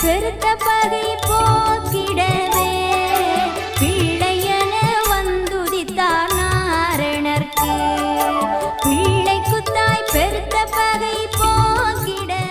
பெருத்த பகை போக்கிடவே பிள்ளையன வந்துதித்தார் நாரணர்க்கு. பிள்ளைக்கு தாய் பெருத்த பகை போக்கிடவே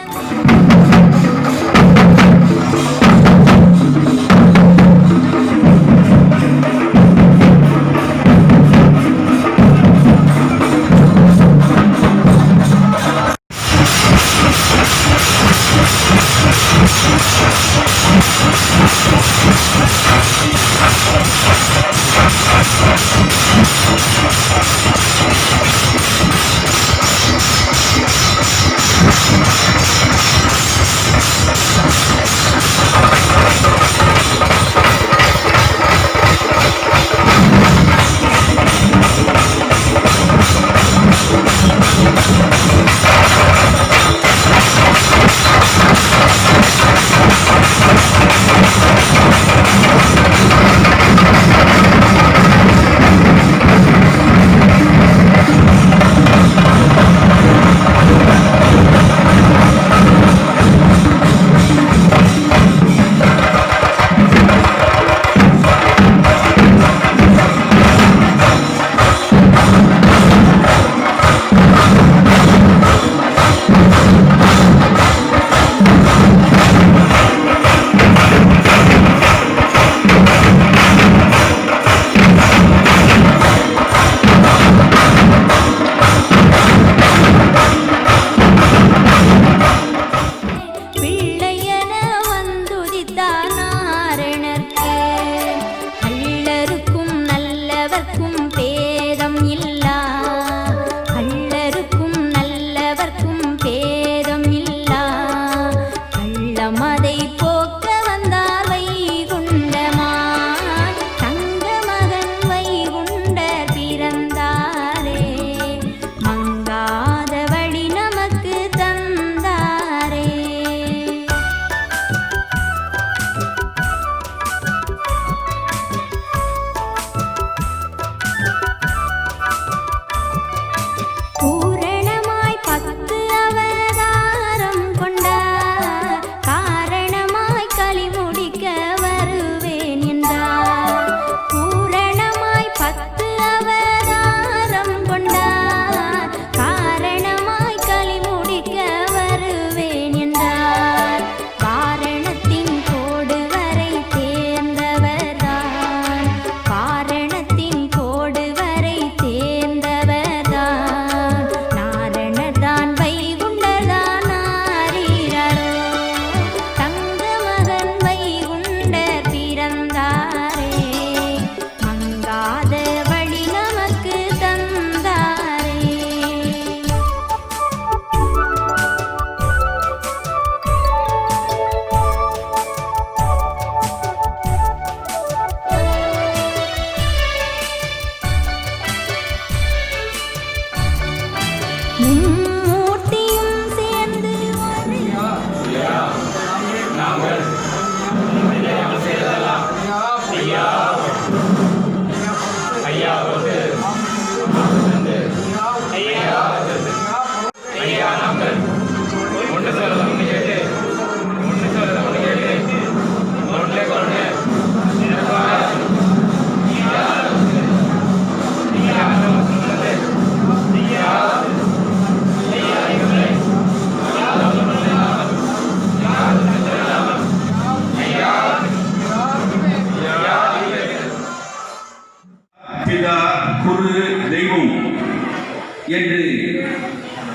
என்று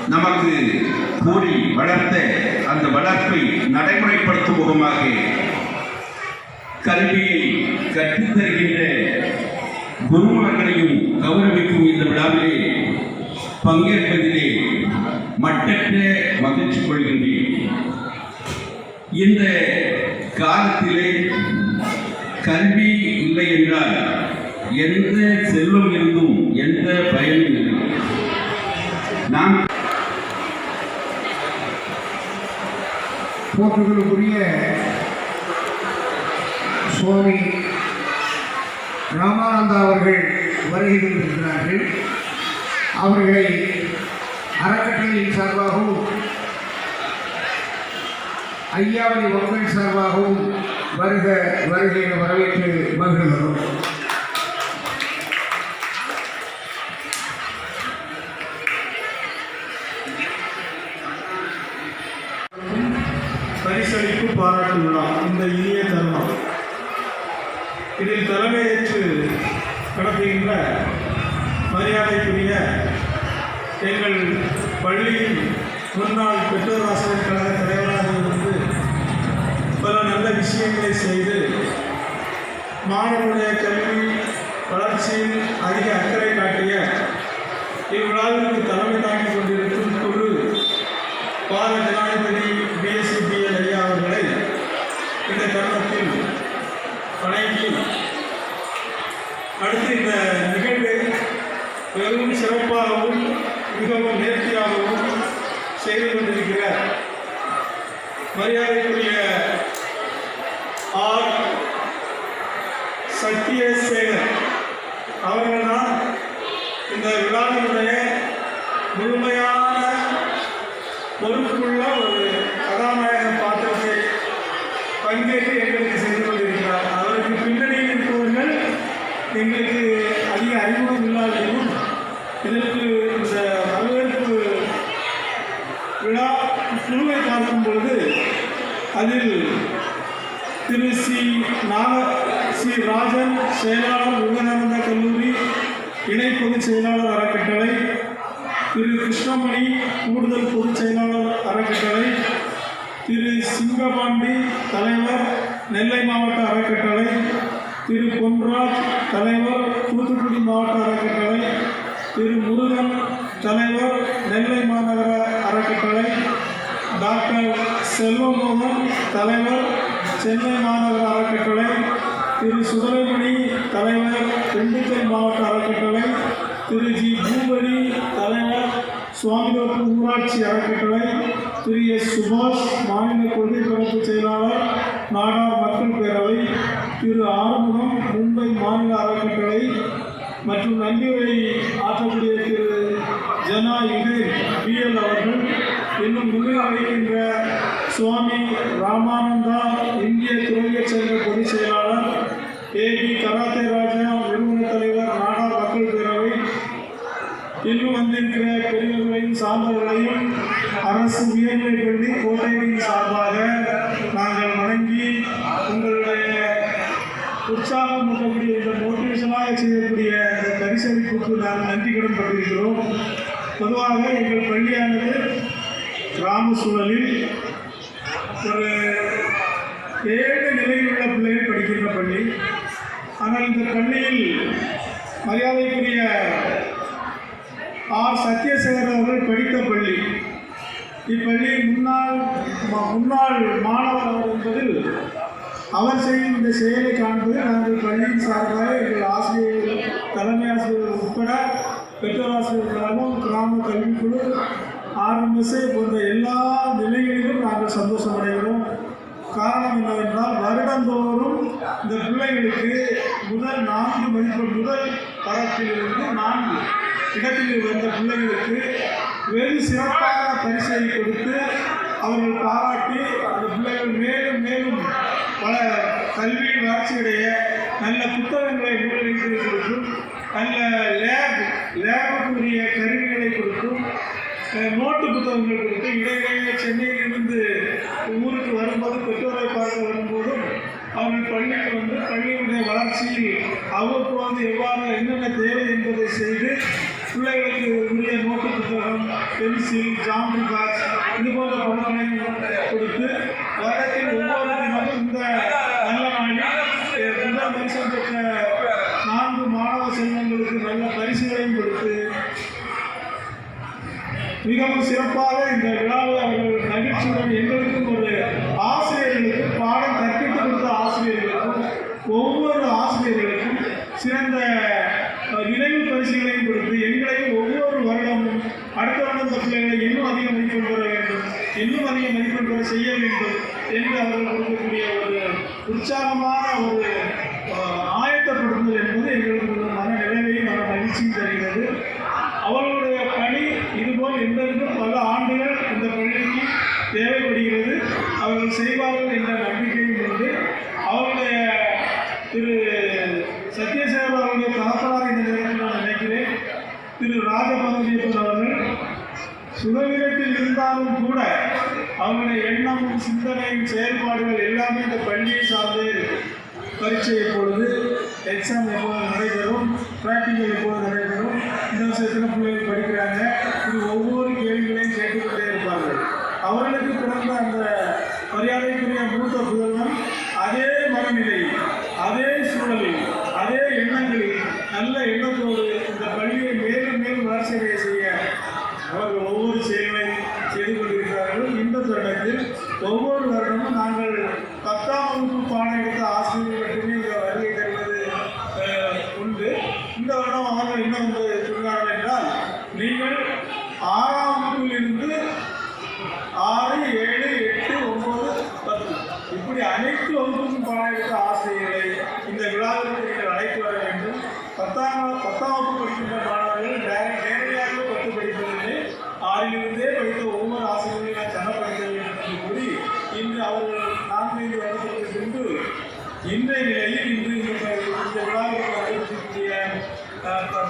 நமக்கு கூறி வளர்த்த அந்த வளர்ப்பை நடைமுறைப்படுத்தும் முகமாக கல்வியை கற்றுத்தருகின்ற குருமகளையும் கௌரவிக்கும் இந்த விழாவிலே பங்கேற்பதிலே மட்டற்ற மகிழ்ச்சி கொள்கின்றேன். இந்த காலத்திலே கல்வி இல்லை என்றால் எந்த செல்வம் இருந்தும் எந்த பயனும் இல்லை. நாம் போற்றுதலுக்குரிய சுவாமி ராமானந்தா அவர்கள் வருகை தந்திருக்கிறார்கள். அவர்களை அறக்கட்டளையின் சார்பாகவும் ஐயாவதி மக்கள் சார்பாகவும் வருக வருக என வரவேற்று மகிழ்கிறோம். பரிசளிப்பு பாராட்டு விழா இந்த இனிய தருணம். இதில் தலைமையேற்று நடத்துகின்ற மரியாதைக்குரிய எங்கள் பள்ளியின் முன்னாள் பெற்றோர் ஆசிரியர் கழக தலைவராக இருந்து பல நல்ல விஷயங்களை செய்து மாணவனுடைய கல்வி வளர்ச்சியில் அதிக அக்கறை காட்டிய இவ்விழாவிற்கு தலைமை தாங்கிக் கொண்டிருக்கும் குழு பாரத ஜனாதிபதி பிஎஸ்சிபிஎல் ஐயா அவர்களை இந்த தருணத்தில் வணங்கி அடுத்து இந்த நிகழ்வை மிகவும் சிறப்பாகவும் மிகவும் நேர்த்தியாகவும் செய்து கொண்டிருக்கிற மரியாதைக்குரிய ஆர் சத்யசேகர் அவர்கள்தான் இந்த விழாவினுடைய முழுமையான பொறுப்புள்ள ஒரு கதாநாயக பாத்திரத்தை பங்கேற்று எங்களுக்கு செய்து கொண்டிருக்கிறார். அவருக்கு பின்னணியில் இருப்பவர்கள் எங்களுக்கு அதிக அறிமுகம் இல்லாதையும் இதற்கு இந்த வரவேற்பு விழா குழுவை பார்க்கும் பொழுது அதில் திரு சி ராஜன் செயலாளர் விவேகானந்தா கல்லூரி இணை பொதுச் செயலாளர் அறக்கட்டளை, திரு கிருஷ்ணமணி கூடுதல் பொதுச் செயலாளர் அறக்கட்டளை, திரு சிங்கபாண்டி தலைவர் நெல்லை மாவட்ட அறக்கட்டளை, திரு பொன்ராஜ் தலைவர் தூத்துக்குடி மாவட்ட அறக்கட்டளை, திரு முருகன் தலைவர் நெல்லை மாநகர அறக்கட்டளை, டாக்டர் செல்வமோகன் தலைவர் சென்னை மாநகர அறக்கட்டளை, திரு சுடலைமணி தலைவர் திண்டுக்கல் மாவட்ட அறக்கட்டளை, திரு ஜி பூபதி தலைவர் சுவாமிதோப்பு ஊராட்சி அறக்கட்டளை, திரு எஸ் சுபாஷ் மாநில கொள்கை பரப்பு செயலாளர் நாடார் மக்கள் பேரவை, திரு ஆறுமுகம் மும்பை மாநில அறக்கட்டளை மற்றும் நன்றியுரை ஆற்றக்கூடிய திரு ஜனா பிஎல் அவர்கள், இன்னும் முன்னிலை வைக்கின்ற சுவாமி ராமானந்தா இந்திய துறவியர் சங்க பொதுச் செயலாளர், ஏபி கராத்தே ராஜா நிறுவன தலைவர் நாடார் மக்கள் பேரவை, இன்னும் வந்திருக்கிற பெரியவர்களையும் சார்ந்தவர்களையும் அரசு உயர்நிலைப் பள்ளி கோட்டையின் சார்பாக நாங்கள் வணங்கி உங்களுடைய உற்சாகம் ஊட்டக்கூடிய இந்த மோட்டிவேஷனாக செய்யக்கூடிய இந்த பரிசளிப்புக்கு நாங்கள் நன்றி கடன் பட்டிருக்கிறோம். பொதுவாக எங்கள் பள்ளியானது கிராம சூழலில் ஒரு 7 நிலையில் உள்ள பிள்ளைகள் படிக்கின்ற பள்ளி. ஆனால் இந்த பள்ளியில் மரியாதைக்குரிய ஆர் சத்யசேகர் அவர்கள் படித்த பள்ளி. இப்பள்ளி முன்னாள் மாணவர் என்பதில் அவர் செய்யும் இந்த செயலை காண்பது நாங்கள் பள்ளியின் சார்பாக எங்கள் ஆசிரியர்கள் தலைமை ஆசிரியர்கள் உட்பட பெற்றோர் ஆசிரியர்களாலும் கிராம கல்விக்குழு ஆர்எம்எஸ்ஏ போன்ற எல்லா நிலைகளிலும் நாங்கள் சந்தோஷம் அடைகிறோம். காரணம் என்னவென்றால் வருடந்தோறும் இந்த பிள்ளைகளுக்கு முதல் 4 மதிப்பெண் முதல் தரத்திலிருந்து 4 இடத்தில் வந்த பிள்ளைகளுக்கு வெகு சிறப்பான பரிசை கொடுத்து அவர்கள் பாராட்டி அந்த பிள்ளைகள் மேலும் மேலும் பல கல்வியின் வளர்ச்சியுடைய நல்ல புத்தகங்களை நூல்களுக்கு கொடுக்கும், நல்ல லேபுக்குரிய கருவிகளை கொடுக்கும், நோட்டு புத்தகங்கள் கொடுத்து இடையிடையே சென்னையிலிருந்து ஊருக்கு வரும்போது பெற்றோரை பார்க்க வரும்போதும் அவர்கள் பள்ளிக்கு வந்து பள்ளியுடைய வளர்ச்சியில் அவ்வப்போது எவ்வாறு என்னென்ன தேவை என்பதை செய்து பிள்ளைகளுக்கு உரிய நோட்டு புத்தகம், பென்சில், ஜாமெட்ரி பாக்ஸ் இது போன்ற பணங்களையும் கொடுத்து வருடத்தில் ஒவ்வொரு தினமும் இந்த நல்ல நாளில் முதல் பரிசு பெற்ற 4 மாணவ செல்வங்களுக்கு நல்ல பரிசுகளையும் கொடுத்து மிகவும் சிறப்பாக இந்த விழாவை அவர்கள் நகைச்சுடன் எங்களுக்கும் ஒரு ஆசிரியர்களுக்கும் பாடம் கற்பித்து கொடுத்த ஆசிரியர்களுக்கும் ஒவ்வொரு ஆசிரியர்களுக்கும் சிறந்த நினைவு பரிசுகளையும் கொடுத்து எங்களையும் ஒவ்வொரு வருடமும் அடுத்த வருடம் இந்த பிள்ளைகளை இன்னும் அதிக மதிப்பெண் பெற வேண்டும், இன்னும் அதிக மதிப்பெண் பெற செய்ய வேண்டும் என்று அவர்கள் கொடுக்கக்கூடிய ஒரு உற்சாகமான ஒரு ஆயத்தப்படுத்துதல் என்பது எங்களுக்கு ஒரு மன நிறைவையும் மன மகிழ்ச்சியும் தருகிறது. அவர்களுடைய பணி இதுபோல் எந்தென்றும் பல ஆண்டுகள் இந்த பள்ளிக்கு தேவைப்படுகிறது. அவர்கள் அவர்கள் செய்வார்கள் என்ற நம்பிக்கையும் உண்டு. அவருடைய திரு சத்யசேகர் அவருடைய தகப்பனார் இந்த நேரத்தில் நான் நினைக்கிறேன் திரு ராஜபகவதியப்பன் அவர்கள் சுதந்திரத்தில் இருந்தாலும் கூட அவருடைய எண்ணமும் சிந்தனையும் செயல்பாடுகள் எல்லாமே இந்த பள்ளியை சார்ந்தே இருக்கு. பரீட்சை எப்பொழுது, எக்ஸாம் எப்போது நடைபெறும், ப்ராக்டிக்கல் எப்போது நடைபெறும், இந்த வருஷத்தில் பிள்ளைகள் படிக்கிறாங்க, இது ஒவ்வொரு கேள்விகளையும் கேட்டுக்கொண்டே இருப்பார்கள். அவர்களுக்கு பிறந்த அந்த மரியாதைக்குரிய மூத்த புதல்வன் அதே மனநிலையில், அதே சூழலில், அதே எண்ணங்களில், நல்ல எண்ணத்தோடு இந்த பள்ளியை மேலும் மேலும் வளர்ச்சியடைய செய்ய அவர்கள் ஒவ்வொரு செயலையும் செய்து கொண்டிருக்கிறார்கள். இந்த தருணத்தில் ஒவ்வொரு வருடமும் நாங்கள் 10ஆம் வகுப்பு பாடம் எடுத்த ஆசிரியர்கள் மட்டுமே இந்த வருகை தருவது உண்டு. இந்த வருடம் அவர்கள் என்ன வந்து சொல்கிறார்கள் என்றால், நீங்கள் 6ஆம் வகுப்பிலிருந்து 6, 7, 8, 9, 10 இப்படி அனைத்து வகுப்புக்கும் பாடம் எடுத்த ஆசிரியர்களை இந்த விழாவிற்கு நீங்கள் அழைத்து வர வேண்டும். 10ஆம் வகுப்பு படிக்கின்ற மாணவர்கள் நேரடியாக 10 படிப்பதில்லை, 6லிருந்தே படித்த ஒவ்வொரு ஆசிரியர்களையும் நான் தரப்படுத்த வேண்டும் என்று கூறி இன்று அவர்கள் 4-5 வருடத்திற்கு பின்பு இன்றைய நிலையில் இன்று இந்த விழாவிற்கு அறிவிக்கக்கூடிய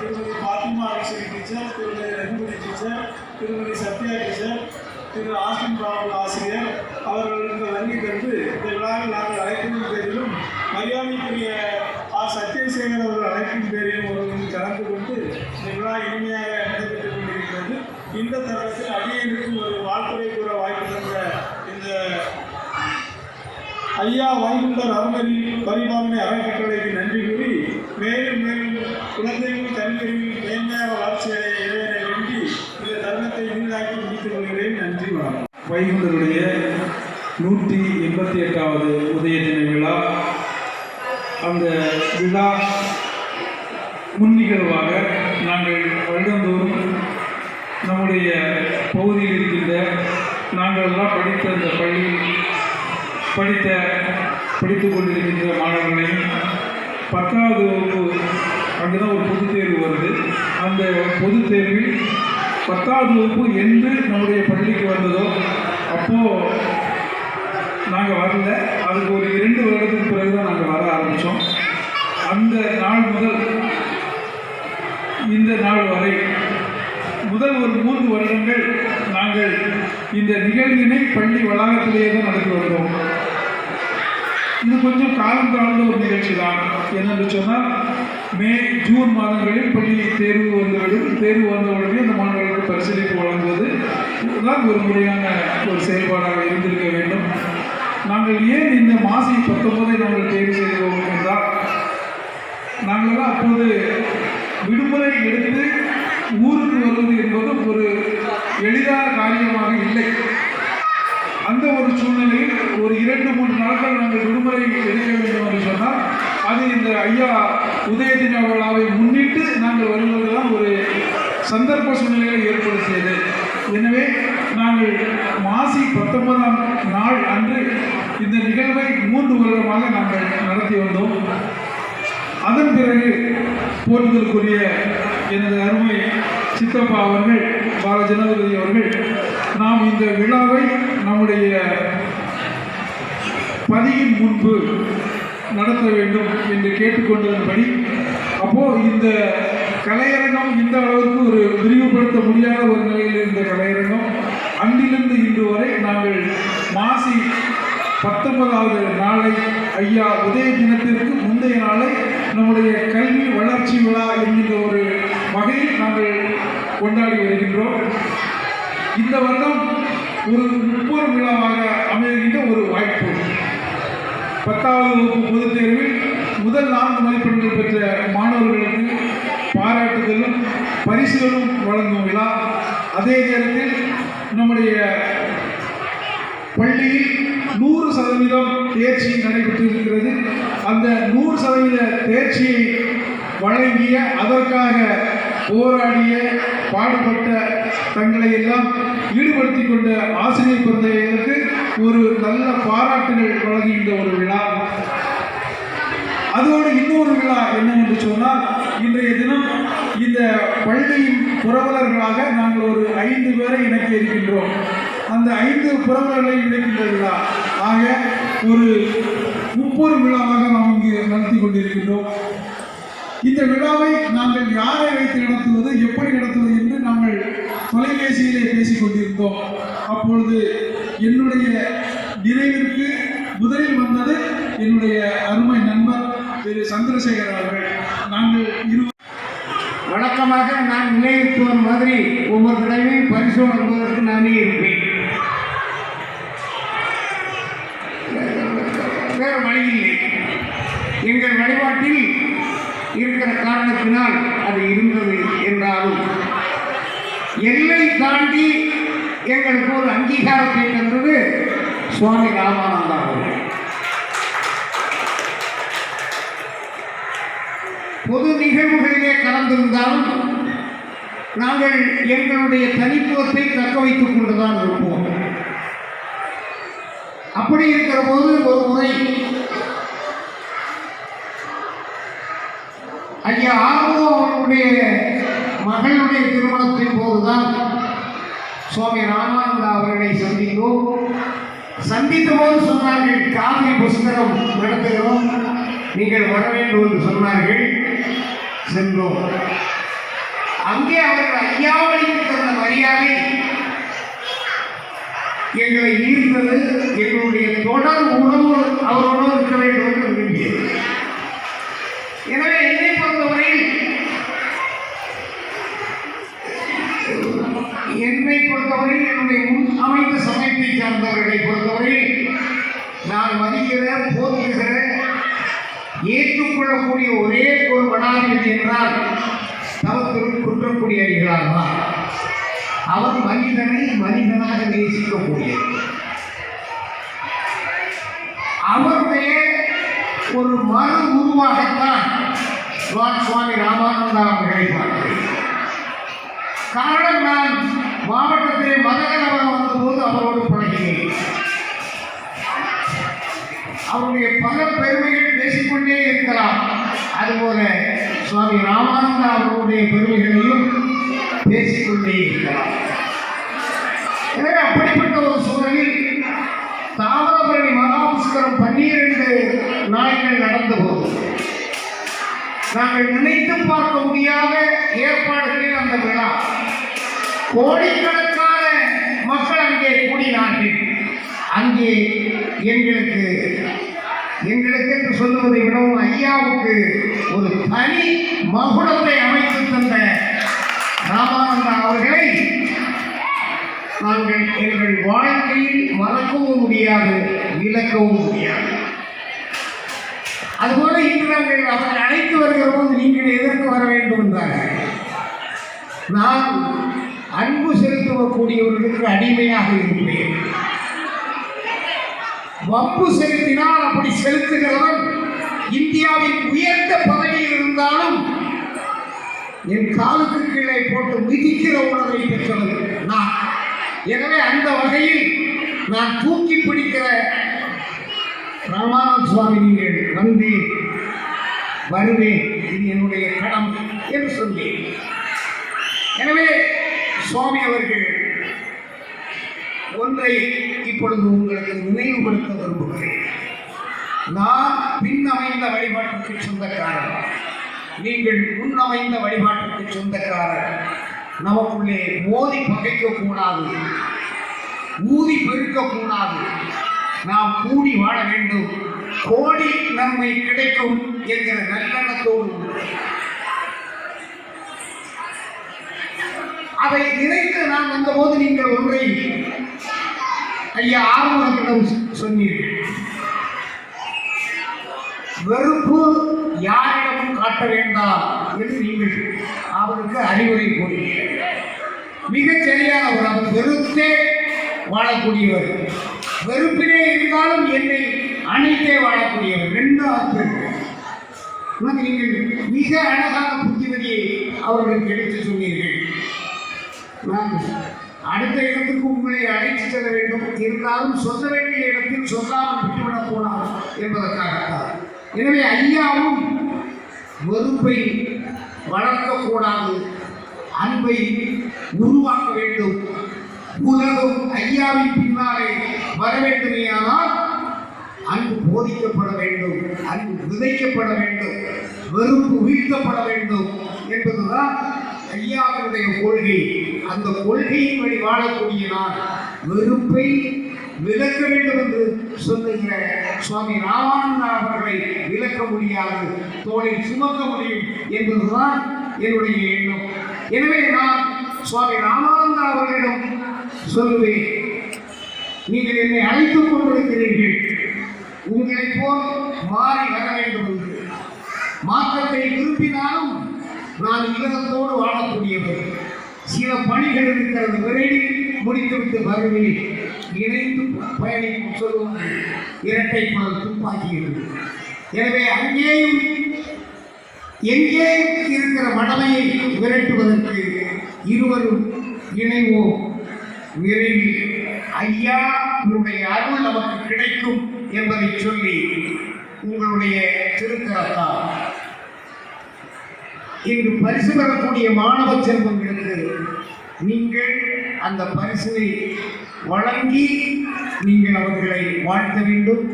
திருமதி பாத்திமா அரசு டீச்சர், திருமதி ரகுபதி டீச்சர், திருமதி சத்யா டீச்சர், திரு ஆசின் பாபு ஆசிரியர் அவர்கள் இந்த வருகை தந்து இந்த விழாவில் நாங்கள் அழைப்பின் பேரிலும் மரியாதைக்குரிய சத்யசேகர் அவர்கள் அழைப்பின் பேரிலும் அவர்கள் கலந்து கொண்டு இந்த விழா இனிமையாக நடைபெற்றுக் கொண்டிருக்கிறது. இந்த தருணத்தில் அடியேனுக்கும் ஒரு வாழ்த்துறை கூற வாய்ப்பு தந்த இந்த ஐயா வைகுண்டர் அறநெறி பரிபாலனை அறக்கட்டளைக்கு நன்றி கூறி மேலும் மேலும் குழந்தைகள் கல்வியில் மேன்மையாக வளர்ச்சியடைய இறைவனை வேண்டி இந்த தருணத்தை இனிதாக்கி முடித்துக் கொள்கிறேன். நன்றி, வணக்கம். வைகுண்டருடைய 188வது உதய தின விழா, அந்த விழா முன்னிகழ்வாக நாங்கள் வருடந்தோறும் நம்முடைய பகுதியில் இருக்கின்ற நாங்கள் எல்லாம் படித்த அந்த பள்ளியில் படித்து கொண்டிருக்கின்ற மாணவர்களையும் 10வது வகுப்பு அங்கே தான் ஒரு பொதுத் தேர்வு வருது. அந்த பொதுத் தேர்வில் 10வது வகுப்பு என்று நம்முடைய பள்ளிக்கு வந்ததோ அப்போது நாங்கள் வரல. அதுக்கு ஒரு 2 வருடத்துக்கு பிறகு தான் நாங்கள் வர ஆரம்பித்தோம். அந்த நாள் முதல் இந்த நாள் வரை முதல் ஒரு 3 வருடங்கள் நாங்கள் இந்த நிகழ்வினை பள்ளி வளாகத்திலேயே தான் நடத்தி வந்தோம். இது கொஞ்சம் காலம் தாழ்ந்த ஒரு நிகழ்ச்சி தான். என்னென்று சொன்னால், மே, ஜூன் மாதங்களில் பள்ளி தேர்வு வந்துவிடும். தேர்வு வந்தவுடனே அந்த மாணவர்களுக்கு பரிசீலிப்பு வழங்குவது தான் ஒரு முறையான ஒரு செயல்பாடாக இருந்திருக்க வேண்டும். நாங்கள் ஏன் இந்த மாசி 19 நாங்கள் தேர்வு செய்தோம் என்றால், நாங்களெல்லாம் அப்போது விடுமுறை எடுத்து ஊருக்கு வருவது என்பது ஒரு எளிதான காரியமாக இல்லை. அந்த ஒரு சூழ்நிலையில் ஒரு 2-3 நாட்கள் நாங்கள் விடுமுறை எடுக்க வேண்டும் என்று சொன்னால், அது இந்த ஐயா உதய தின விழாவை முன்னிட்டு நாங்கள் வருவதுதான் ஒரு சந்தர்ப்ப சூழ்நிலையை ஏற்படுத்தியது. எனவே நாங்கள் மாசி 19ஆம் நாள் அன்று இந்த நிகழ்வை 3 வருடமாக நாங்கள் நடத்தி வந்தோம். அதன் பிறகு போற்றுதலுக்குரிய எனது அருமை சித்தப்பா அவர்கள், பாலஜனாதிபதி அவர்கள், நாம் இந்த விழாவை நம்முடைய பதியின் முன்பு நடத்த வேண்டும் என்று கேட்டுக்கொண்டதன்படி, அப்போது இந்த கலையரங்கம் இந்த அளவுக்கு ஒரு விரிவுபடுத்த முடியாத ஒரு நிலையில் இருந்த கலையரங்கம் அன்றிலிருந்து இன்று வரை நாங்கள் மாசி 19வது நாளை, ஐயா உதய தினத்திற்கு முந்தைய நாளை நம்முடைய கல்வி வளர்ச்சி விழா என்கின்ற ஒரு வகையில் நாங்கள் கொண்டாடி வருகின்றோம். இந்த வருடம் ஒரு முப்பெரும் விழாவாக அமைகின்ற ஒரு வாய்ப்பு. 10வது வகுப்பு பொதுத் தேர்வில் முதல் 4 மதிப்பெண்கள் பெற்ற மாணவர்களுக்கு பாராட்டுதலும் பரிசுகளும் வழங்கும் விழா. அதே நேரத்தில் நம்முடைய பள்ளியில் 100% தேர்ச்சி நடைபெற்றிருக்கிறது. அந்த 100% தேர்ச்சியை வழங்கிய, அதற்காக போராடிய, பாடுபட்ட, தங்களை எல்லாம் ஈடுபடுத்தி கொண்ட ஆசிரியர் பிறந்தவர்களுக்கு ஒரு நல்ல பாராட்டுகள் வழங்குகின்ற ஒரு விழா. அதோடு இன்னொரு விழா என்னவென்று சொன்னால், இன்றைய தினம் இந்த பள்ளியின் புரவலர்களாக நாங்கள் ஒரு 5 பேரை இணைக்க இருக்கின்றோம். அந்த 5 புரவலர்களை இணைக்கின்ற விழா. ஆக ஒரு முப்பொரு விழாவாக நாம் இங்கு நடத்தி கொண்டிருக்கின்றோம். இந்த விழாவை நாங்கள் யாரை வைத்து நடத்துவது, எப்படி நடத்துவது என்று நாங்கள் தொலைபேசியிலே பேசிக் கொண்டிருந்தோம். அப்பொழுது என்னுடைய நினைவிற்கு முதலில் வந்தது என்னுடைய அருமை நண்பர் திரு சந்திரசேகர் அவர்கள். நாங்கள் வழக்கமாக நான் நிலையத்து வரும் மாதிரி ஒவ்வொரு தடவையும் பரிசு வழங்குவதற்கு நானே இருப்பேன். வேறு வழியில்லை. எங்கள் வழிபாட்டில் இருக்கிற காரணத்தினால் அது இருந்தது என்றாலும் எல்லை தாண்டி எங்களுக்கு ஒரு அங்கீகாரத்தை தந்தது சுவாமி ராமானந்தா அவர்கள். பொது நிகழ்வுகளிலே கலந்திருந்தாலும் நாங்கள் எங்களுடைய தனித்துவத்தை தக்க வைத்துக் கொண்டுதான் இருப்போம். அப்படி இருக்கிற போது ஒரு முறை ஐயா ஆர்வம் அவர்களுடைய மகளுடைய திருமணத்தின் போதுதான் சுவாமி ராமானந்தா அவர்களை சந்தித்தோம். சந்தித்த போது சொன்னார்கள், காவிரி புஷ்கரம் நடத்துகிறோம், நீங்கள் வர வேண்டும் என்று சொன்னார்கள். சென்றோம். அங்கே அவர்கள் ஐயாவளிக்கு தந்த மரியாதை எங்களை ஈர்த்தது. எங்களுடைய தொடர் உறவு அவரோடு இருக்க வேண்டும் என்று விரும்பியது. எனவே என்னை பொறுத்தவரையில் என்னுடைய முன் அமைந்த சமயத்தை சார்ந்தவர்களை பொறுத்தவரையில் நான் மதிக்கிற, போற்றுகிற, ஏற்றுக்கொள்ளக்கூடிய ஒரே ஒரு மடாதிபதி என்றால் தவத்திற்கு குன்றக்கூடிய அடிகளார் தான். அவர் மனிதனை மனிதனாக நேசிக்கக்கூடியவர். அவருடைய ஒரு மறு உருவாகத்தான் சுவாமி ராமானந்தா அவர்களை பார்க்கிறேன். காரணம், நான் மாவட்டத்திலே மதகலவரம் வந்தபோது அவரோடு பழகினேன். அவருடைய பல பெருமைகள் பேசிக்கொண்டே இருக்கலாம். அதுபோல சுவாமி ராமானந்தா அவர்களுடைய பெருமைகளையும் பேசிக்கொண்டே இருக்கலாம். எனவே அப்படிப்பட்ட ஒரு சூழலில் தாமிரபரணி மகாபுஷ்கரம் 12 நாட்கள் நடந்தபோது நாங்கள் நினைத்து பார்க்க முடியாத ஏற்பாடுகளில் அந்த விழா, கோடிக்கணக்கான மக்கள் அங்கே கூடினார்கள். அங்கே எங்களுக்கு என்று சொல்லுவதை விடவும் ஐயாவுக்கு ஒரு தனி மகுடத்தை அமைத்து தந்த ராமானந்தா அவர்களை நாங்கள் எங்கள் வாழ்க்கையில் மறக்கவும் முடியாது, விளக்கவும் முடியாது. அதுபோல இன்று நாங்கள் அவர்கள் அழைத்து வருகிற போது நீங்கள் எதற்கு வர வேண்டும் என்றார்கள். நான் அன்பு செலுத்தக்கூடியவர்களுக்கு அடிமையாக இருப்பேன். வம்பு செலுத்தினால் அப்படி செலுத்துகிறவன் இந்தியாவின் உயர்ந்த பதவியில் இருந்தாலும் என் காலுக்கு கீழே போட்டு மிதிக்கிற உணர்வை பெற்றவன் நான். எனவே அந்த வகையில் நான் தூக்கி பிடிக்கிற ராமானந்த சுவாமி, நீங்கள் வந்தேன், வருவேன், இது என்னுடைய கடமை என்று சொன்னேன். எனவே சுவாமி அவர்கள் ஒன்றை இப்பொழுது உங்களுக்கு நினைவுபடுத்த விரும்புகிறேன். நான் பின்னமைந்த வழிபாட்டுக்கு சொந்தக்காரர், நீங்கள் முன்னமைந்த வழிபாட்டுக்கு சொந்தக்காரர். நமக்குள்ளே மோதி பகைக்கக்கூடாது, ஊதி பெருக்கக்கூடாது. நாம் கூடி வாழ வேண்டும், கோடி நன்மை கிடைக்கும் என்கிற நல்லெண்ணத்தோடு அதை நினைத்து நான் வந்தபோது நீங்கள் ஒன்றை ஐயா ஆறுமுகத்திடம் சொன்னீர்கள். வெறுப்பு யாரிடமும் காட்ட வேண்டாம் என்று நீங்கள் அவருக்கு அறிவுரை கூறினீர்கள். மிகச் சரியானவர். அவர் வெறுத்தே வாழக்கூடியவர், வெறுப்பிலே இருந்தாலும் என்னை அணைத்தே வாழக்கூடியவர். 2 ஆட்கள். நீங்கள் மிக அழகான புத்திமதியை அவர்களுக்கு எடுத்து சொன்னீர்கள். நான் அடுத்த இடத்துக்கு உங்களை அழைத்து செல்ல வேண்டும், இருந்தாலும் சொல்ல வேண்டிய இடத்தில் சொல்லாமல் விட்டுவிடப் போனார் என்பதற்காகத்தான். எனவே ஐயாவும் வெறுப்பை வளர்க்கக்கூடாது, அன்பை உருவாக்க வேண்டும். உலகம் ஐயாவின் பின்னாலே வர வேண்டுமேயானால் போதிக்கப்பட வேண்டும், அன்பு விதைக்கப்பட வேண்டும், வெறுப்பு வீழ்த்தப்பட வேண்டும் என்பதுதான் ஐயாவுடைய கொள்கை. அந்த கொள்கையின் வழி வாழக்கூடிய நான் வெறுப்பை விலக்க வேண்டும் என்று சொல்லுகிற சுவாமி ராமானந்தா அவர்களை விலக்க முடியாது, தோளில் சுமக்க முடியும் என்பதுதான் என்னுடைய எண்ணம். எனவே நான் சுவாமி ராமானந்தா அவர்களிடம் சொல்லுவேன், நீங்கள் என்னை அழைத்துக் கொண்டிருக்கிறீர்கள், உங்களைப் போல் மாறி வர வேண்டும் என்று. மாற்றத்தை விரும்பினாலும் நான் இல்லறத்தோடு வாழக்கூடியவர். சில பணிகள் இருக்கிறது, விரைவில் முடித்துவிட்டு வருவேன். இணைந்து பயணிக்கும் சொல்லுவார்கள், இரட்டை குழல் துப்பாக்கிகள். எனவே அங்கேயும் எங்கே இருக்கிற மடமையை விரட்டுவதற்கு இருவரும் இணைவோம். விரைவில் ஐயா உங்களுடைய அருள் நமக்கு கிடைக்கும் என்பதை சொல்லி உங்களுடைய திருக்கரத்தால் இன்று பரிசு பெறக்கூடிய மாணவ செல்வங்களுக்கு நீங்கள் அந்த பரிசினை வழங்கி நீங்கள் அவர்களை வாழ்த்த வேண்டும்.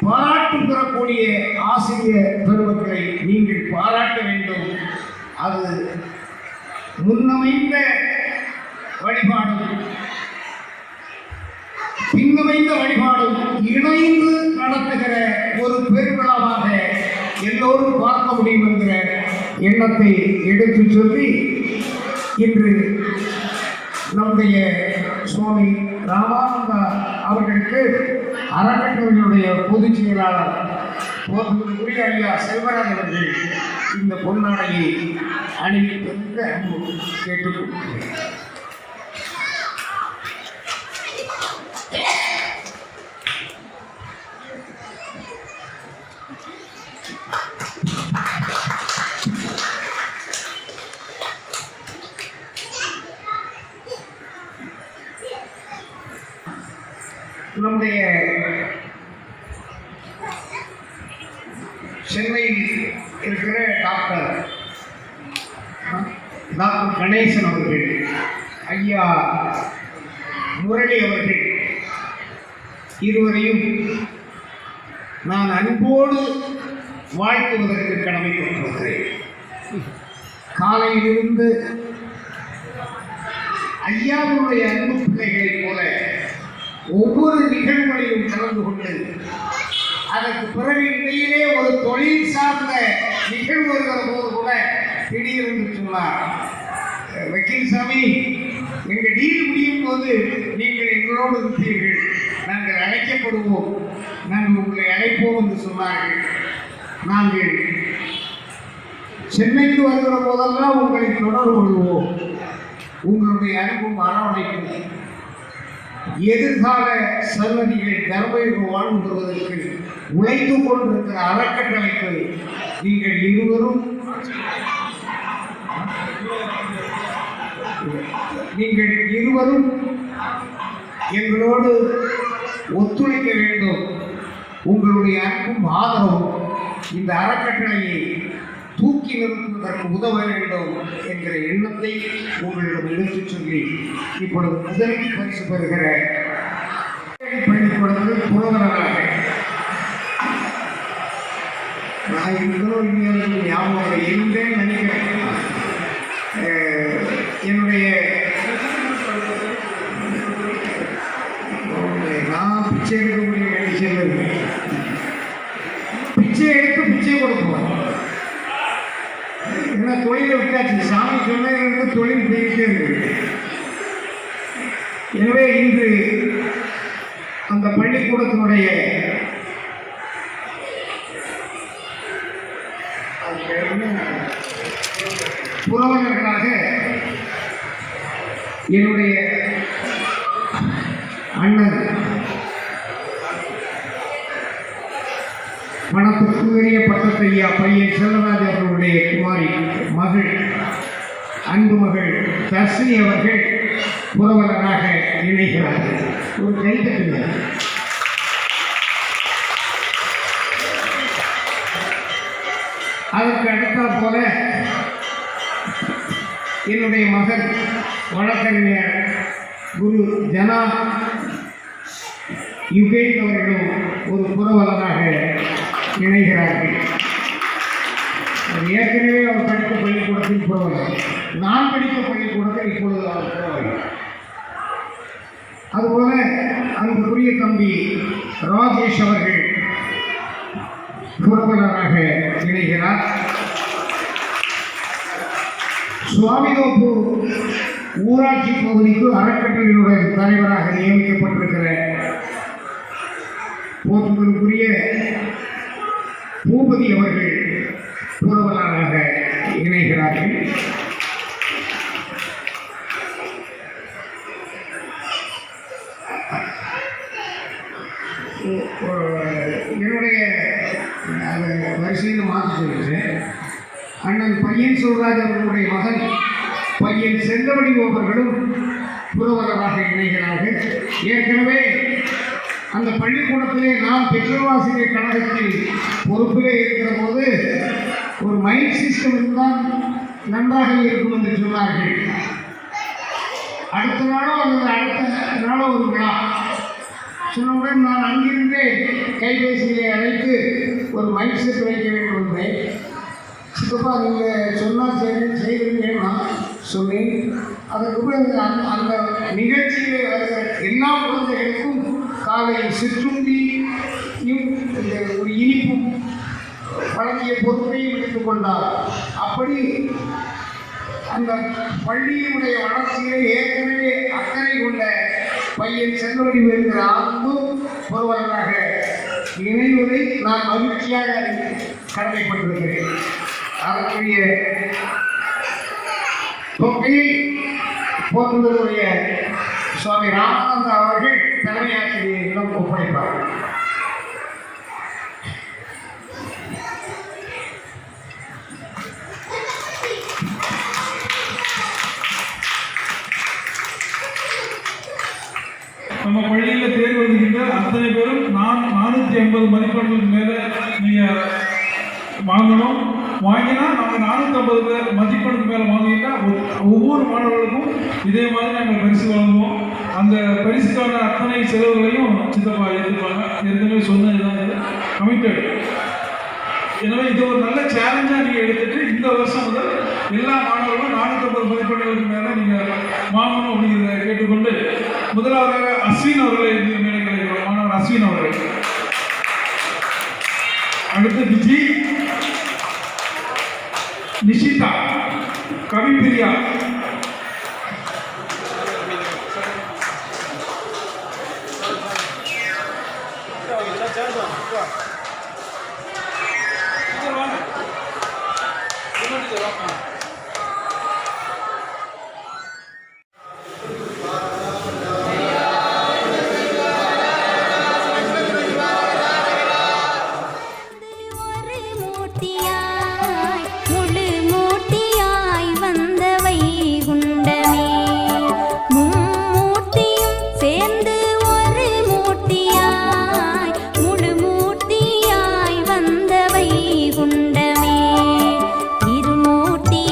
பாராட்டு பெறக்கூடிய ஆசிரியர் பெருமக்களை நீங்கள் பாராட்ட வேண்டும். அது முன்னமைந்த வழிபாடும் பின்னமைந்த வழிபாடும் இணைந்து நடத்துகிற ஒரு பெருவிழாவாக எல்லோரும் பார்க்க முடியும் என்கிற எண்ணத்தை எடுத்து சொல்லி இன்று நம்முடைய சுவாமி ராமானந்தா அவர்களுக்கு அறக்கட்டளையினுடைய பொதுச் செயலாளர் போற்றுதலுக்குரிய ஐயா செல்வராஜ் அவர்கள் இந்த பொன்னாடையை அணிவிப்பதற்கு அன்பு கேட்டுக்கொள்கிறேன். நம்முடைய சென்னையில் இருக்கிற டாக்டர் கணேசன் அவர்கள், ஐயா முரளி அவர்கள் இருவரையும் நான் அன்போடு வாழ்த்துவதற்கு கடமைப்பட்டிருக்கிறேன். காலையிலிருந்து ஐயாவுடைய அன்பு பிள்ளைகளைப் போல ஒவ்வொரு நிகழ்வுகளிலும் கலந்து கொண்டு அதற்கு பிறகு இடையிலே ஒரு தொழில் சார்ந்த நிகழ்வு வருகிற போது கூட திடீரென்று சொன்னார், வக்கீல் சாமி, எங்கள் டீல் முடியும் போது நீங்கள் எங்களோடு இருப்பீர்கள், நாங்கள் அழைக்கப்படுவோம், நாங்கள் உங்களை அழைப்போம் என்று சொன்னார்கள். நாங்கள் சென்னைக்கு வருகிற போதெல்லாம் உங்களை தொடர்பு கொள்வோம். உங்களுடைய அன்பும் அரவணைக்கும் எதிர்கால சந்ததிகள் தர்மயுகம் வாழ்ந்து வருவதற்கு உழைத்துக் கொண்டிருக்கிற அறக்கட்டளைக்கு நீங்கள் இருவரும் எங்களோடு ஒத்துழைக்க வேண்டும். உங்களுடைய அன்பும் ஆதரவும் இந்த அறக்கட்டளையை தூக்கி நிறுத்துவதற்கு உதவ வேண்டும் என்கிற எண்ணத்தை உங்களிடம் எடுத்துச் சொல்லி இப்பொழுது முதல் பரிசு பெறுகிற பள்ளிக்கூடத்தில் புரோதரராக நான் இருக்கிறோம் ஞாபகம் இருந்தேன் நினைக்கிறேன். என்னுடைய நான் பிச்சை எடுக்கக்கூடிய நிகழ்ச்சியில் பிச்சை எடுத்து பிச்சை கொடுப்போம். என்ன தொழிலை விட்டாச்சு, சாமி சொன்னதிலிருந்து தொழில் போயிட்டே இருக்கு. எனவே இன்று அந்த பள்ளிக்கூடத்தினுடைய புறவர்களாக என்னுடைய அண்ணன் மனத்திற்குரிய பட்டத்தையா பையன் செல்வராஜ் அவர்களுடைய குமாரி மகள் அன்பு மகள் தர்ஷினி அவர்கள் புறவலராக இணைகிறார்கள். ஒரு கைத்தட்டுங்க. அதற்கு அடுத்தா போல என்னுடைய மகன் வழக்கறிஞர் குரு ஜனா யுகேஷ் அவர்களும் ஒரு புரவலராக இணைகிறார்கள். அவர் ஏற்கனவே அவர் படித்த பள்ளிக்கூடத்தில் புரவலர், நான் படித்த பள்ளிக்கூடத்தில் இப்பொழுது அவர் புரவலர். அதுபோல அன்புக்குரிய தம்பி ராஜேஷ் அவர்கள் புரவலராக இணைகிறார். சுவாமிதோப்பூர் ஊராட்சி பகுதிக்கு அறக்கட்டளையினுடைய தலைவராக நியமிக்கப்பட்டிருக்கிற போற்றுதலுக்குரிய பூபதி அவர்கள் புரவலராக இணைகிறார்கள். என்னுடைய வரிசையில் மாற்றி சொல்கிறேன். அண்ணன் பையன் சொல்ராஜ் அவர்களுடைய மகன் பையன் செங்கவடி அவர்களும் புரவலராக இணைகிறார்கள். ஏற்கனவே அந்த பள்ளிக்கூடத்திலே நாம் பெற்றோராசிரியர் கழகத்தில் பொறுப்பிலே இருக்கிற போது ஒரு மைக் சிஸ்டம் இருந்தால் நன்றாக இருக்கும் என்று சொன்னார்கள். அடுத்த நாளோ அல்லது அடுத்த நாளோ ஒரு விழா சொன்னவுடன் நான் அங்கிருந்தே கைபேசியை அழைத்து ஒரு மைக் செட் வைக்க வேண்டும் என்றேன். சித்தப்பா நீங்கள் சொன்னால் சரி செய்கிறீங்கன்னா சொன்னேன். அதுக்கப்புறம் அந்த நிகழ்ச்சியில் எல்லா குழந்தைகளுக்கும் காலை சிற்றுண்டியும் இந்த ஒரு இனிப்பும் வழங்கிய பொறுப்பையும் எடுத்துக்கொண்டார். அப்படி அந்த பள்ளியினுடைய வளர்ச்சியிலே ஏற்கனவே அக்கறை கொண்ட பையன் செல்வடி என்கிற ஆண்டும் ஒருவராக இணைவதை நான் மகிழ்ச்சியாக கடமைப்பட்டிருக்கிறேன். அதற்குரிய தொகையை போற்றுதலுடைய சுவாமி ராமானந்தா அவர்கள் தலைமை ஆசிரியரிடம் ஒப்படைப்பார்கள். நம்ம பள்ளியில் தேர்வு எழுதுகின்ற அத்தனை பேரும் 450 மதிப்பெண்களுக்கு மேலே நீங்கள் வாங்கணும். வாங்கினா நாங்கள் 450 மதிப்பெண்ணுக்கு மேலே வாங்கிட்டா ஒவ்வொரு மாணவர்களுக்கும் இதே மாதிரி நாங்கள் பரிசு வழங்குவோம். அந்த பரிசுக்கான அத்தனை செலவுகளையும் சித்தப்பா ஏற்றுப்பாங்க. ஏற்கனவே சொன்னது கமிட்டட். எனவே இது ஒரு நல்ல சேலஞ்சாக நீங்கள் எடுத்துட்டு இந்த வருஷம் முதல் எல்லா மாணவர்களும் 450 மதிப்பெண்களுக்கு மேலே நீங்கள் வாங்கணும் அப்படிங்கிறத கேட்டுக்கொண்டு முதலாவதாக அஸ்வின் அவர்களை மேலே கிடைக்கிறோம். மாணவர் அஸ்வின் அவர்கள். அடுத்து விஜி, நிஷிதா, கவிப்பிரியா, ஒரு மூர்த்தியாய் முழு மூர்த்தியாய் வந்தவை குண்டமே மும்மூர்த்தியும் சேர்ந்து ஒரு மூர்த்தியாய் முழு மூர்த்தியாய் வந்தவை குண்டமே இருமூர்த்தி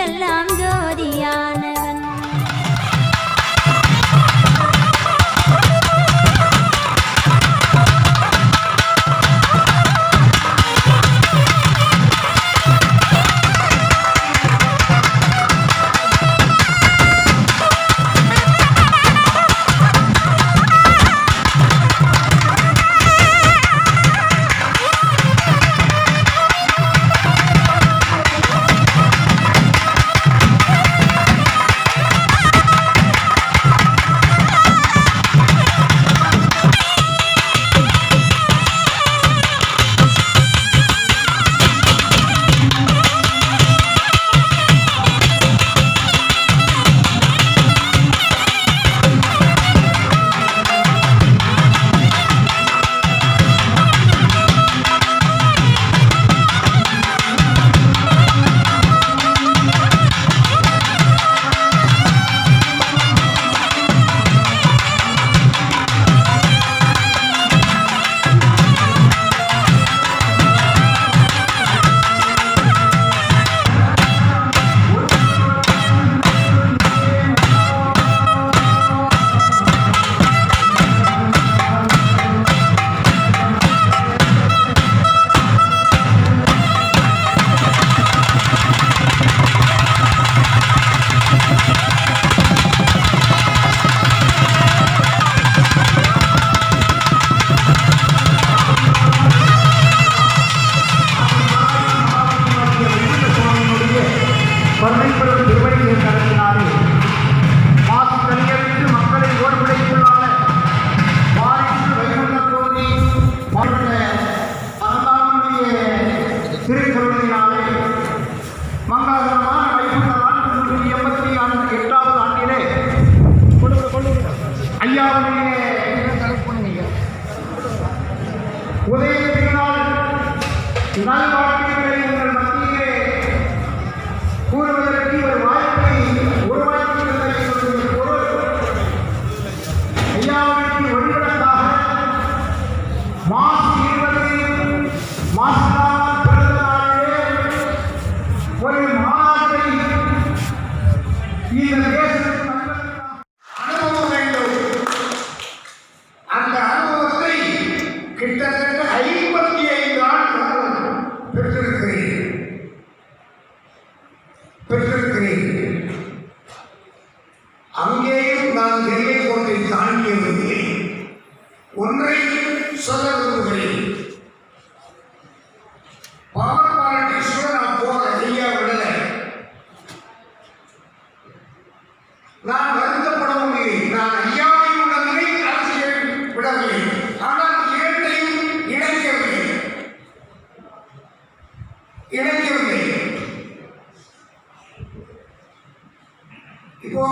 உலகுக்கெல்லாம் ஜோதியானவன். திருக்கருணையினாலே மங்களகரமான வைகுண்ட 1988 ஆண்டிலே ஐயாவுடைய உதய திருநாள் நல்வாழ்த்துக்களை உங்கள் மத்தியிலே கூறுவதற்கு ஒரு வாய்ப்பை உருவாக்கியுள்ளதை சொல்லுகிற பொருள் ஐயாவிற்கு ஒளிவிடத்தாக மார்ச் 20 மாசில்லாமல் பிறந்த நாளிலே ஒரு மாநாட்டை இந்த தேசத்தில் அனுபவம் வேண்டும். அந்த அனுபவத்தை கிட்டத்தட்ட 55 ஆண்டுகள் பெற்றிருக்கிறேன். அங்கேயும் நான் எல்லை கோட்டை தாண்டியதில்லை. ஒன்றை சொல்ல விரும்புகிறேன். பவர் பாலிட்டிக்ஸோட நான் போற ஐயா விடலை. நான் வருத்தப்படவும் இல்லை. நான் ஐயாவை விடவில்லை, அரசியலை விடவில்லை. ஆனால் இரண்டையும் இணைக்கவில்லை. இப்போ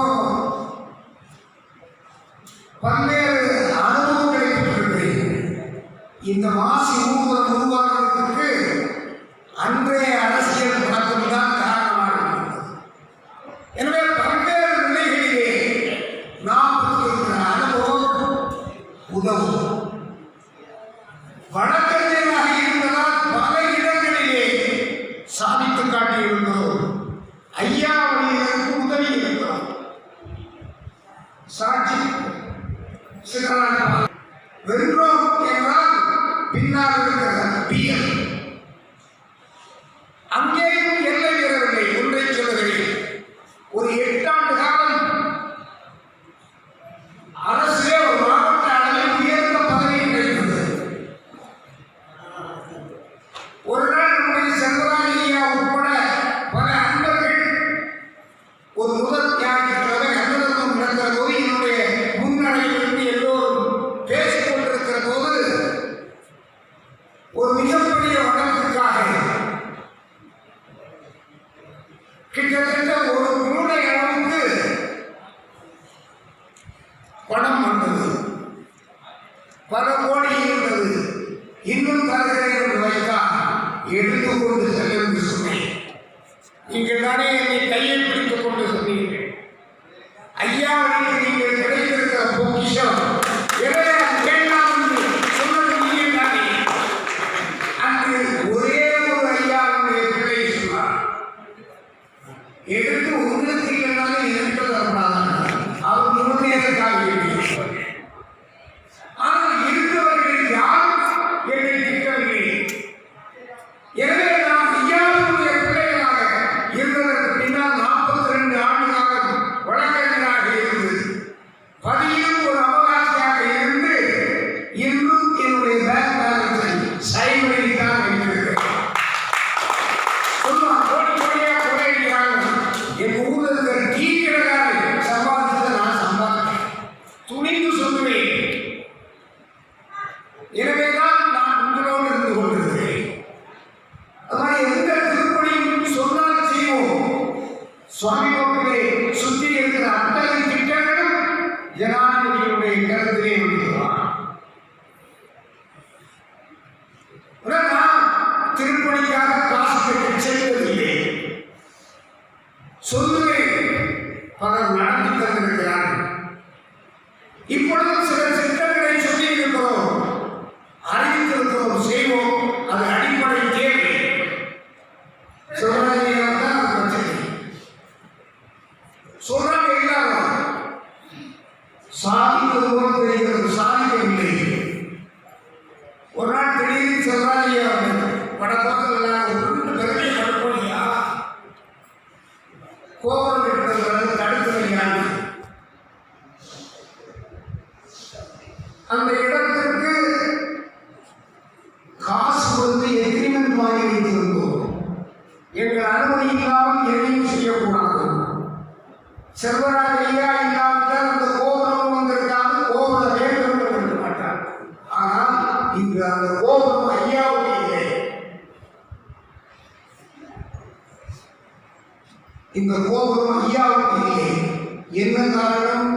பல்வேறு அனுபவங்களை பெற்றிருக்கிறேன். இந்த மாசி ஊர்வலம் உருவாக்குவதற்கு அன்றைய அரசியல் பழக்கம் தான் காரணமாக இருந்தது. எனவே பல்வேறு நிலைகளிலே நாம் பெற்றிருக்கிற அனுபவம் உதவும். வழக்கறிஞராக இருந்ததால் பல இடங்களிலே சாதித்து காட்டியிருக்கிறோம். ஐயா வழியிலிருந்து உதவி இருக்கிறோம். சாட்சி வென்றோம் என்றால் பின்னால் இருக்கிற பிஎல் அங்கேயும் எல்லை வீரர்களை ஒன்றை சொல்லுகிறேன். ஒரு 8 ஆண்டு காலம் அரசிலே ஒரு மாவட்ட அளவில் உயர்ந்த பதவி கிடைத்தது. ஒரு நாள் நம்முடைய செல்வராஜையா உட்பட பல அன்பர்கள் ஒரு முதல் ஞாயிற்றுக்கிழமை அன்னதானம் நடக்கிற போது என்னுடைய முன்னடையிலிருந்து எல்லோரும் பேசிக் கொண்டிருக்கிற போது ஒரு மிகப்பெரிய வழக்குக்காக கிட்டத்தட்ட ஒரு மூளை அளவுக்கு பணம் வந்தது. பல கோடி இருந்தது. இன்னும் தருகிறேன் என்று வைத்தால் எடுத்துக்கொண்டு செல்ல என்று சொன்னேன். நீங்கள் தானே என்னை கையை பிடித்துக் கொண்டு சொன்னீர்கள். ஐயாவுக்கு நீங்கள் கிடைத்திருக்கிற பொக்கிஷம் எதை வேண்டாம் என்று சொன்னது நீங்கள் தானே. அன்று ஒரே ஒரு ஐயாவுடைய பிள்ளை சொன்னார், எடுத்து உங்களுக்கு இல்லைனாலும் எனக்கு தரப்படாதான் அவர் முழுமையாக ஆனால் இருக்கிறவர்கள் யாரும் என்னை திட்டவில்லை. எனவே நாம் ஐயாவுடைய பிள்ளைகளாக இருந்ததற்கு பின்னால் 42 ஆண்டு காலம் வழக்கறிஞராக இருந்து பதியும் ஒரு அவகாசியாக இருந்து இன்றும் என்னுடைய பேங்க் பேலன்ஸை சைவரில் தான் வைத்திருக்கிறேன். சொல்லுவான் கோடி கோடியாக கொள்ளையடிக்கிறாங்க. என் ஊரில் இருக்கிற டீ கடைக்காரை சம்பாதிச்சதை நான் சம்பாதிக்கிறேன், துணிந்து சொல்லுவேன். எனவேதான் நான் உங்களோடு இருந்து கொண்டிருக்கிறேன். அதனால் எந்த திருப்பணியும் சொன்னால் செய்வோம். சுவாமி கோவிலை சுற்றி இருக்கிற அத்தனை திட்டங்களும் ஜனாதிபதியுடைய கருத்திலே வருகிறார். நான் திருப்பணிக்காக காசு கட்டி செல்வதில்லை, சொல்லுவேன். பலர் நடத்தி தந்திருக்கிறார்கள். இப்பொழுது சில திட்டங்களை சொல்லி இருக்கிறோம், அறிவித்திருக்கிறோம், செய்வோம். அது அடிப்படை தேவை. சொல்றாங்க எல்லாரும் சாதிப்பது போல் தெரிகிறது, சாதிக்கவில்லை. ஒரு நாள் திடீர்னு சொல்றாங்க படப்போக்கில் உருண்டு பிறகு படுப்போம் கோபம் இருக்கிறது தடுக்கிறாங்க. அந்த இடத்திற்கு காசு கொடுத்து எக்ரிமெண்ட் வாங்கி வைத்திருந்தோம். எங்கள் அனுமதி இல்லாமல் எதையும் செய்யக்கூடாது. செல்வராஜ் ஐயா இல்லாமல் அந்த கோபுரம் வந்திருக்காங்க. கோபுரம் வேண்டும் என்று மாட்டார். ஆனால் இங்கு அந்த கோபுரம் ஐயாவுடைய இல்லை. இந்த கோபுரம் ஐயாவுக்கு இல்லை. என்ன காரணம்?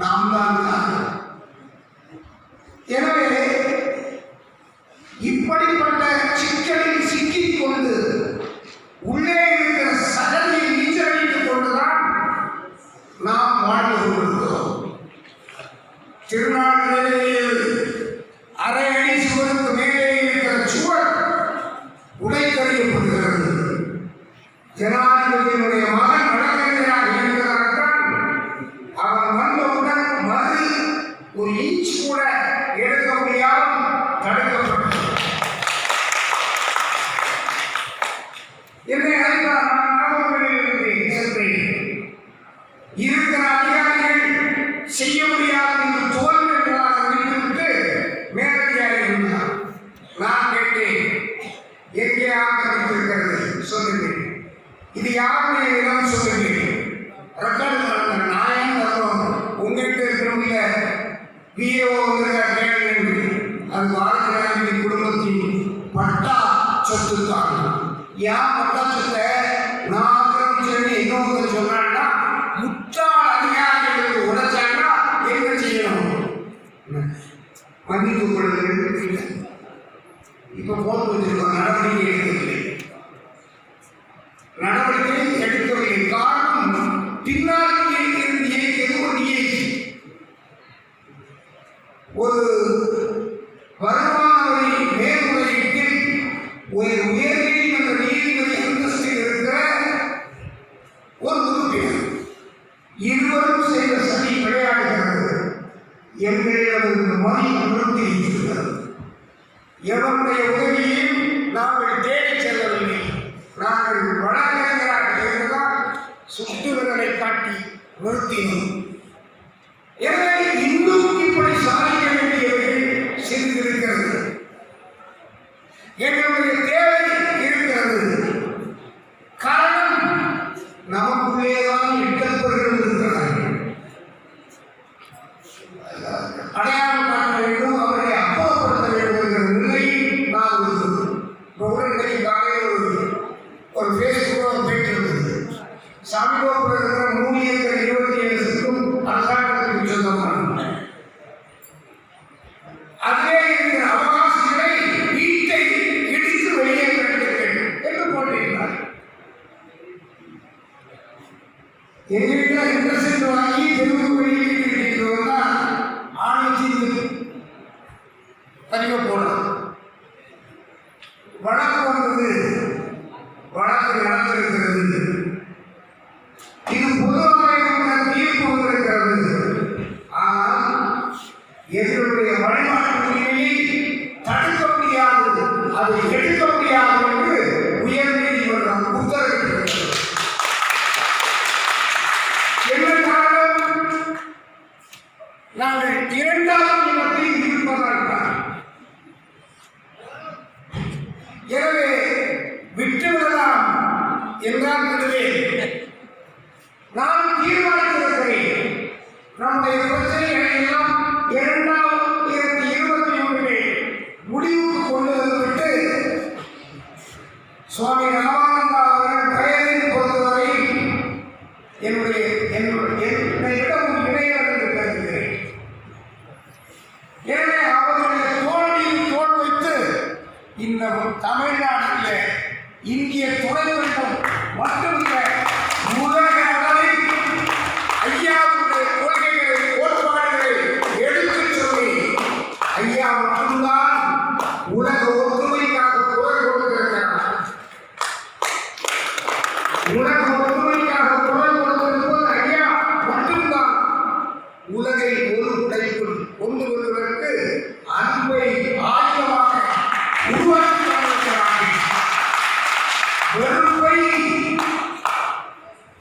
நாம் தான் காரணம். எனவே இப்படிப்பட்ட சிக்கலில் சிக்கிக் கொண்டு உள்ளே இருக்கிற சகதியை நீச்சலிட்டுக் கொண்டுதான் நாம் வாழ்ந்து கொண்டிருக்கிறோம். திருநாளில் அரை அடி சுவருக்கு மேலே இருக்கிற சுவர் உடைத்தறியப்படுகிறது. ஜனாதிபதியினுடைய மகன் வழக்கறிஞராக இருக்கிறார்கள். அவன் வந்தவுடன் மறு ஒரு இன்ச் கூட எடுக்க முடியாமல் தடுக்கப்பட்டது. என்னை அழைத்தார். நான் நாகர்கோவிலில் சென்றேன். இருக்கிற அதிகாரிகள் செய்ய முடியாது என்று தோல்வி என்றால் அறிவித்துவிட்டு மேலதிகாரி இருந்தார். நான் கேட்டேன், எங்கே ஆக்கிரமித்திருக்கிறது சொல்லுங்கள், இது யாருடைய இடம் சொல்லுங்கள். ரெக்கார்டு நாயம் தருவோம், உங்கள்கிட்ட இருக்கிறவங்க விஏஓ கேள்வி. அது பாரதிய குடும்பத்தின் பட்டா சொத்து தான். யார் பட்டா சொத்தை நான் ஆக்கிரமிச்சேன்னு இன்னொரு சொன்னான்னா முட்டாள் அதிகாரிகளுக்கு உடைச்சாங்கன்னா என்ன செய்யணும்? மன்னித்துக் கொள்ளுங்கள். இப்ப போட்டு வச்சிருக்கோம், நடவடிக்கை எடுக்கவில்லை. நடவடிக்கை எடுக்கவில்லை. காரணம், பின்னால் இருந்து இயக்கிறது ஒரு நிகழ்ச்சி. ஒரு வருமான வரி மேல்முறையீட்டில் ஒரு உயர்நீதிமன்ற நீதிபதி அந்தஸ்தில் இருக்கிற ஒரு உறுப்பினர் இருவரும் செய்த சதி விளையாடுகிறது. எங்களிடம் மதி நிறுத்தியிருக்கிறது. எவருடைய உதவியையும் நாங்கள் தேடிச் செல்லவில்லை. நாங்கள் வழக்கறிஞராக இருந்ததால் சுட்டு விரலை காட்டி நிறுத்தினோம். எனவே இன்னும் இப்படி சாதிக்க வேண்டியவர்கள் சிறிதிருக்கிறது. எங்களுடைய தேவை இருக்கிறது. காரணம், நமக்குள்ளேதான் எட்டப்பர்கள் இருக்கிறார்கள். அடையாளம் காட்ட வேண்டும், அவர்களை அப்புறப்படுத்த வேண்டும் என்கிற நிலையில் நாம் இருக்கிறோம். உடனடி காலையில் ஒரு பேஸ்புக்கில் போயிட்டு இருந்தது. சாமிகோப்பில் இருக்கிற 3 ஏக்கர் 27 அரசாங்கத்திற்கு சொந்தமான அதிலே இருக்கிற அவகாசிகளை வீட்டை இடித்து வெளியே வேண்டும் என்று போட்டிருந்தார். எங்க வீட்டில் இன்ட்ரெஸ்ட் வாங்கி தெருவுக்கு வெளியே இருக்கிறவங்க ஆணையத்தின் பதிவு போடலாம். வழக்கு வந்தது, வழக்கு நடந்திருக்கிறது. விடுவேன். நான் தீர்மானித்திருக்கிறேன். நம்முடைய பிரச்சனைகளை எல்லாம் 2023 முடிவுக்கு கொண்டு வந்துவிட்டு சுவாமி ராமானந்தா அவர்கள் வயதில் பொறுத்தவரை என்னிடம் இணையவர் என்று கருதுகிறேன். எனவே அவருடைய தோல்வியில் தோல் வைத்து இந்த தமிழ்நாட்டில் இந்திய துணைக்கண்டம் மட்டுமில்ல உலக அளவில் ஐயாவுடைய கொள்கைகளை கோட்பாடுகளை எடுத்துச் சொல்லி ஐயா மட்டும்தான் உலக ஒற்றுமைக்காக குரல் கொடுத்திருக்கிறார். உலக ஒற்றுமைக்காக குரல் கொடுத்திருப்பது ஐயா மட்டும்தான். உலகை ஒரு உடைக்குள் கொண்டு வருவதற்கு அன்பை ஆயுதமாக உருவாக்கி கொண்டிருக்கிறார்கள். வெறுப்பை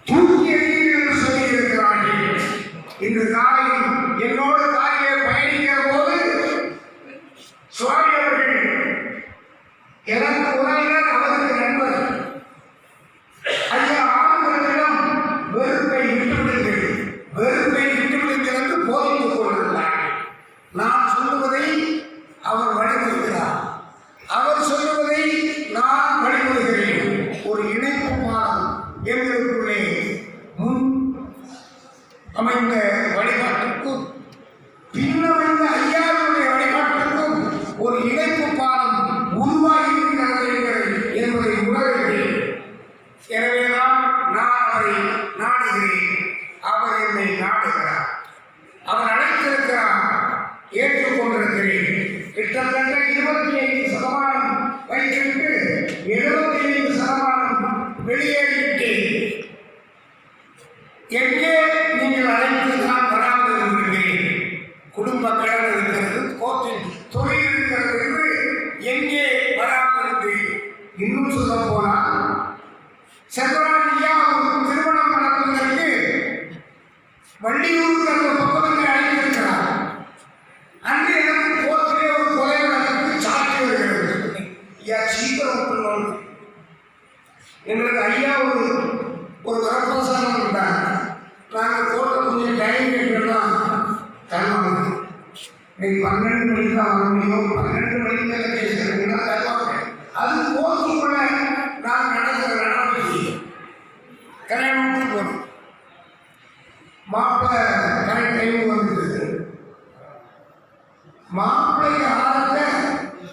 தூக்கி எறியுங்கள் என்று சொல்லியிருக்கிறார்கள். இன்று காலையில் என்னோடு காலையில் பயணிக்கிற போது சுவாமி அவர்கள் எனக்கு உறவினர், அவருக்கு நண்பர். ஐயா ஆண்களிடம் வெறுப்பை விட்டுவிடுங்கள், வெறுப்பை விட்டுவிடுங்கள் என்று போதித்துக் கொண்டிருந்தார்கள். நான் சொல்லுவதை அவர் வழிபடுகிறார், அவர் சொல்லுவதை நான் வழிபடுகிறேன். ஒரு இணைப்பு பாடம் எங்களுக்குள்ளே முன் அமைந்த வழிபாட்டுக்கும் பின்னமைந்த ஐயாவுடைய வழிபாட்டுக்கும் ஒரு இணைப்பு பாடம் உருவாகி இருக்கிறது என்பதை உணர்கிறேன். எனவேதான் நான் அவரை நாடுகிறேன், அவர் என்னை நாடுகிறார். அவர் அழைத்திருக்கிறார், ஏற்றுக்கொண்டிருக்கிறேன். கிட்டத்தட்ட 25% வைத்துவிட்டு 75% வெளியேறிவிட்டேன். எங்கே நீங்கள் அழைத்து நான் வராமல் இருக்கிறேன், குடும்ப கடன் இருக்கிறது, கோர்ட்டில் தொழில் இருக்கிறது என்று எங்கே வராமல் இருந்தேன். இன்னும் சொல்ல போனால் செல்வராஜையா ஒரு திருமணம் நடத்துவதற்கு வள்ளியூருக்கு அந்த பக்கத்தில் அழைத்திருக்கிறார். அன்று எனக்கு கோர்ட்டிலே ஒரு கொலை வழக்கு சாட்சி வருகிறது. ஐயா சீக்கிரம் கொள்ளணும். எங்களுக்கு ஐயா ஒரு வரப்பிரசாதம் இருந்தாங்க. நாங்கள் கோர்ட்டில் கொஞ்சம் டைம் கேட்டுலாம் தருவாங்க. இன்னைக்கு 12 மணிக்கு தான் வர முடியும், 12 மணிக்கு மேலே பேசுகிறீங்கன்னா தருவாங்க. அது கோர்ட்டுக்குள்ள நான் நடக்கிற நடவடிக்கை கல்யாணம் போகணும். மாப்பிள்ளை கரெக்ட் டைம் வந்துட்டு மாப்பிள்ளை ஆரம்ப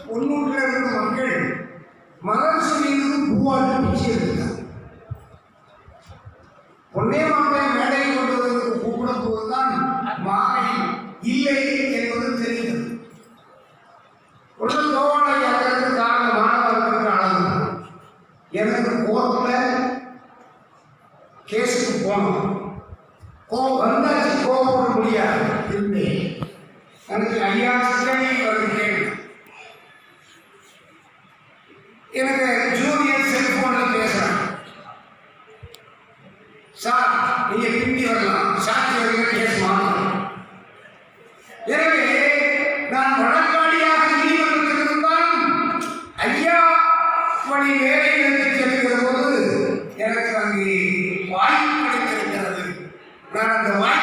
பொண்ணூட்டில் இருந்த மக்கள் மலர் சொல்லியிருந்து பூவாட்டு பிச்சு எடுத்துட்டாங்க. பொன்னே மாப்பிள்ளை மேடையை கொண்டு வருவதற்கு கூப்பிட போதுதான் மாலை இல்லை என்பது தெரிகிறது. உடல் தோவாளை அகர்ந்து காரண மாணவர்களுக்கு அளவு எனக்கு கோர்ட்டில் கேஸுக்கு போனோம். வந்தாச்சு, கோபப்பட முடியாது இருந்தேன். எனக்கு ஐயா சிந்தனை வருகிறேன். எனக்கு ஜூனியர் செல்போனில் பேசுகிறேன். சார் நீங்க பிந்தி வரலாம், சாட்சி வருகிற கேஸ் மாறலாம். எனவே நான் வழக்காடியாக நீதிமன்றத்தில் இருந்தாலும் ஐயா வழி வேலைகளுக்கு செல்கிற போது எனக்கு அங்கே வாய்ப்பு கிடைத்திருக்கிறது. நான் அந்த வாய்ப்பு